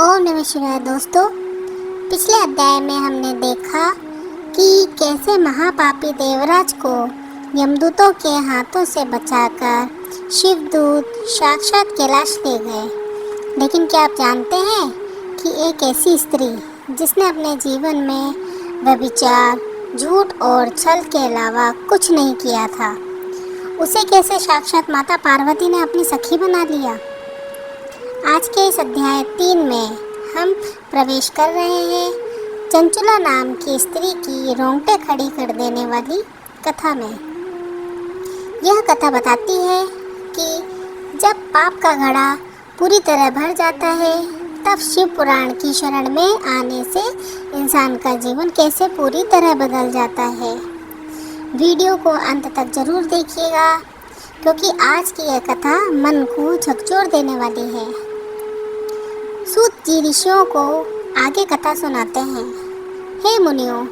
ओम नमः शिवाय। दोस्तों, पिछले अध्याय में हमने देखा कि कैसे महापापी देवराज को यमदूतों के हाथों से बचाकर शिवदूत साक्षात कैलाश ले गए। लेकिन क्या आप जानते हैं कि एक ऐसी स्त्री जिसने अपने जीवन में व्यभिचार, झूठ और छल के अलावा कुछ नहीं किया था, उसे कैसे साक्षात माता पार्वती ने अपनी सखी बना लिया। आज के इस अध्याय 3 में हम प्रवेश कर रहे हैं चंचुला नाम की स्त्री की रोंगटे खड़ी कर देने वाली कथा में। यह कथा बताती है कि जब पाप का घड़ा पूरी तरह भर जाता है, तब शिव पुराण की शरण में आने से इंसान का जीवन कैसे पूरी तरह बदल जाता है। वीडियो को अंत तक जरूर देखिएगा, क्योंकि आज की यह कथा मन को झकझोर देने वाली है। सूत जी ऋषियों को आगे कथा सुनाते हैं। हे मुनियों,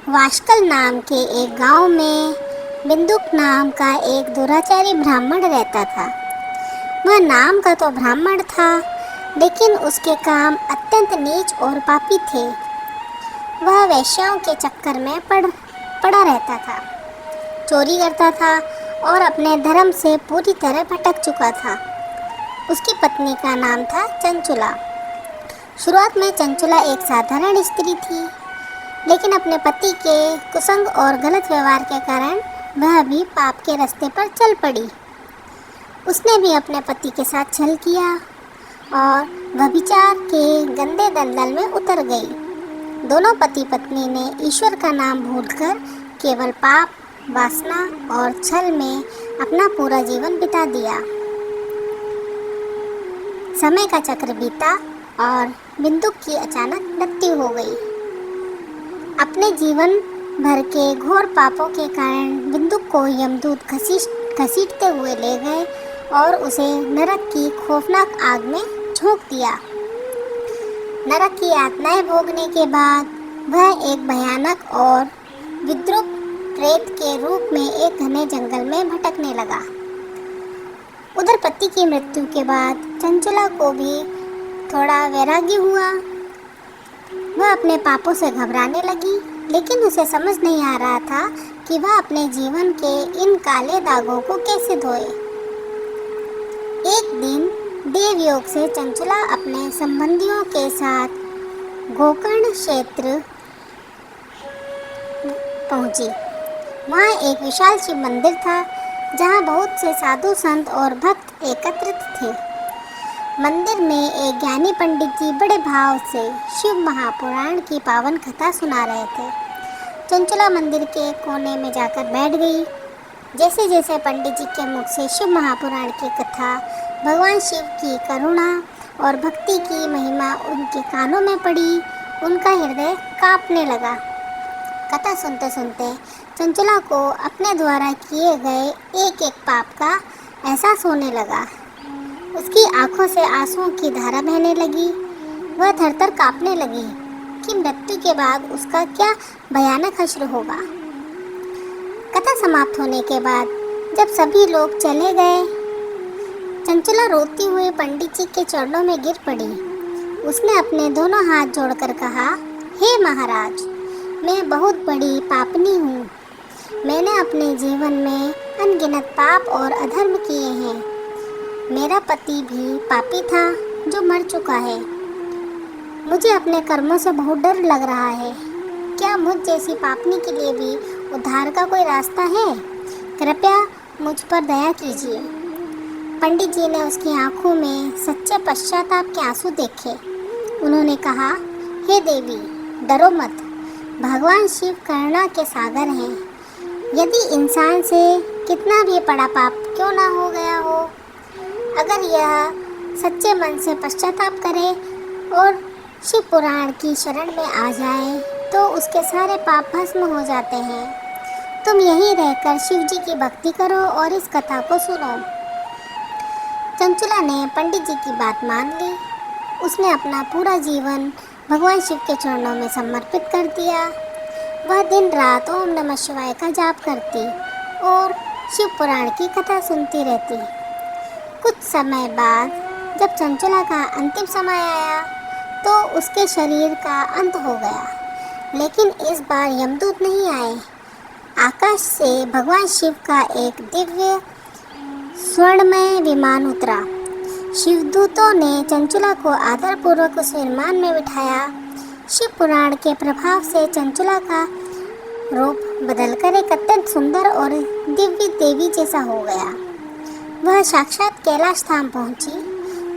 वाशकल नाम के एक गांव में बिंदुक नाम का एक दुराचारी ब्राह्मण रहता था। वह नाम का तो ब्राह्मण था, लेकिन उसके काम अत्यंत नीच और पापी थे। वह वेश्याओं के चक्कर में पड़ा रहता था, चोरी करता था और अपने धर्म से पूरी तरह भटक चुका था। उसकी पत्नी का नाम था चंचुला। शुरुआत में चंचुला एक साधारण स्त्री थी, लेकिन अपने पति के कुसंग और गलत व्यवहार के कारण वह भी पाप के रास्ते पर चल पड़ी। उसने भी अपने पति के साथ छल किया और व्यभिचार के गंदे दलदल में उतर गई। दोनों पति पत्नी ने ईश्वर का नाम भूलकर केवल पाप, वासना और छल में अपना पूरा जीवन बिता दिया। समय का चक्र बीता और बिंदुक की अचानक मृत्यु हो गई। अपने जीवन भर के घोर पापों के कारण बिंदुक को यमदूत घसीटते हुए ले गए और उसे नरक की खौफनाक आग में झोंक दिया। नरक की यातनाएं भोगने के बाद वह एक भयानक और विद्रुप प्रेत के रूप में एक घने जंगल में भटकने लगा। उधर पति की मृत्यु के बाद चंचुला को भी थोड़ा वैराग्य हुआ। वह अपने पापों से घबराने लगी, लेकिन उसे समझ नहीं आ रहा था कि वह अपने जीवन के इन काले दागों को कैसे धोए। एक दिन देवयोग से चंचुला अपने संबंधियों के साथ गोकर्ण क्षेत्र पहुंची। वहाँ एक विशाल शिव मंदिर था, जहाँ बहुत से साधु संत और भक्त एकत्रित थे। मंदिर में एक ज्ञानी पंडित जी बड़े भाव से शिव महापुराण की पावन कथा सुना रहे थे। चंचुला मंदिर के कोने में जाकर बैठ गई। जैसे जैसे पंडित जी के मुख से शिव महापुराण की कथा, भगवान शिव की करुणा और भक्ति की महिमा उनके कानों में पड़ी, उनका हृदय कांपने लगा। कथा सुनते सुनते चंचुला को अपने द्वारा किए गए एक एक पाप का एहसास होने लगा। उसकी आंखों से आंसुओं की धारा बहने लगी। वह थरथर कांपने लगी कि मृत्यु के बाद उसका क्या भयानक हश्र होगा। कथा समाप्त होने के बाद जब सभी लोग चले गए, चंचुला रोती हुई पंडित जी के चरणों में गिर पड़ी। उसने अपने दोनों हाथ जोड़कर कहा, हे महाराज, मैं बहुत बड़ी पापनी हूँ। मैंने अपने जीवन में अनगिनत पाप और अधर्म किए हैं। मेरा पति भी पापी था जो मर चुका है। मुझे अपने कर्मों से बहुत डर लग रहा है। क्या मुझ जैसी पापनी के लिए भी उद्धार का कोई रास्ता है? कृपया मुझ पर दया कीजिए। पंडित जी ने उसकी आंखों में सच्चे पश्चाताप के आंसू देखे। उन्होंने कहा, हे देवी, डरो मत। भगवान शिव करुणा के सागर हैं। यदि इंसान से कितना भी बड़ा पाप क्यों ना हो गया हो, अगर यह सच्चे मन से पश्चाताप करे और शिव पुराण की शरण में आ जाए, तो उसके सारे पाप भस्म हो जाते हैं। तुम यहीं रहकर शिव जी की भक्ति करो और इस कथा को सुनो। चंचुला ने पंडित जी की बात मान ली। उसने अपना पूरा जीवन भगवान शिव के चरणों में समर्पित कर दिया। वह दिन रात ओम नमः शिवाय का जाप करती और शिव पुराण की कथा सुनती रहती। कुछ समय बाद जब चंचला का अंतिम समय आया तो उसके शरीर का अंत हो गया, लेकिन इस बार यमदूत नहीं आए। आकाश से भगवान शिव का एक दिव्य स्वर्णमय विमान उतरा। शिवदूतों ने चंचला को आदरपूर्वक उस विमान में बिठाया। शिव पुराण के प्रभाव से चंचला का रूप बदलकर एक अत्यंत सुंदर और दिव्य देवी जैसा हो गया। वह साक्षात कैलाश धाम पहुंची,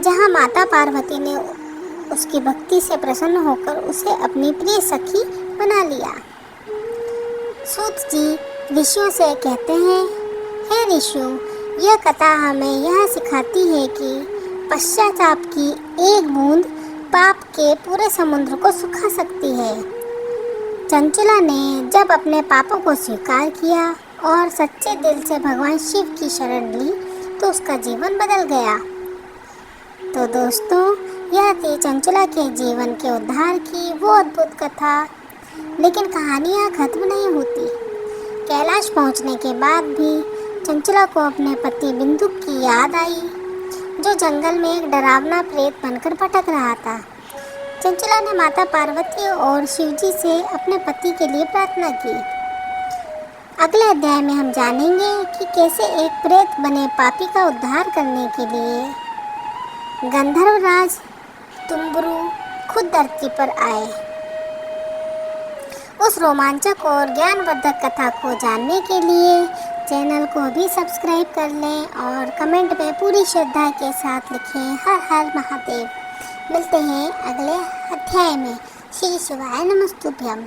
जहां माता पार्वती ने उसकी भक्ति से प्रसन्न होकर उसे अपनी प्रिय सखी बना लिया। सूत जी ऋषियों से कहते हैं, हे ऋषियों, यह कथा हमें यह सिखाती है कि पश्चाताप की एक बूंद पाप के पूरे समुद्र को सुखा सकती है। चंचला ने जब अपने पापों को स्वीकार किया और सच्चे दिल से भगवान शिव की शरण ली तो उसका जीवन बदल गया। तो दोस्तों, यह थी चंचला के जीवन के उद्धार की वो अद्भुत कथा। लेकिन कहानियाँ खत्म नहीं होती। कैलाश पहुंचने के बाद भी चंचला को अपने पति बिंदु की याद आई, जो जंगल में एक डरावना प्रेत बनकर भटक रहा था। चंचला ने माता पार्वती और शिवजी से अपने पति के लिए प्रार्थना की। अगले अध्याय में हम जानेंगे कि कैसे एक प्रेत बने पापी का उद्धार करने के लिए गंधर्वराज तुम्बुरु खुद धरती पर आए। उस रोमांचक और ज्ञानवर्धक कथा को जानने के लिए चैनल को भी सब्सक्राइब कर लें और कमेंट में पूरी श्रद्धा के साथ लिखें, हर हर महादेव। मिलते हैं अगले अध्याय में। श्री शिवाय नमस्तुभ्यम।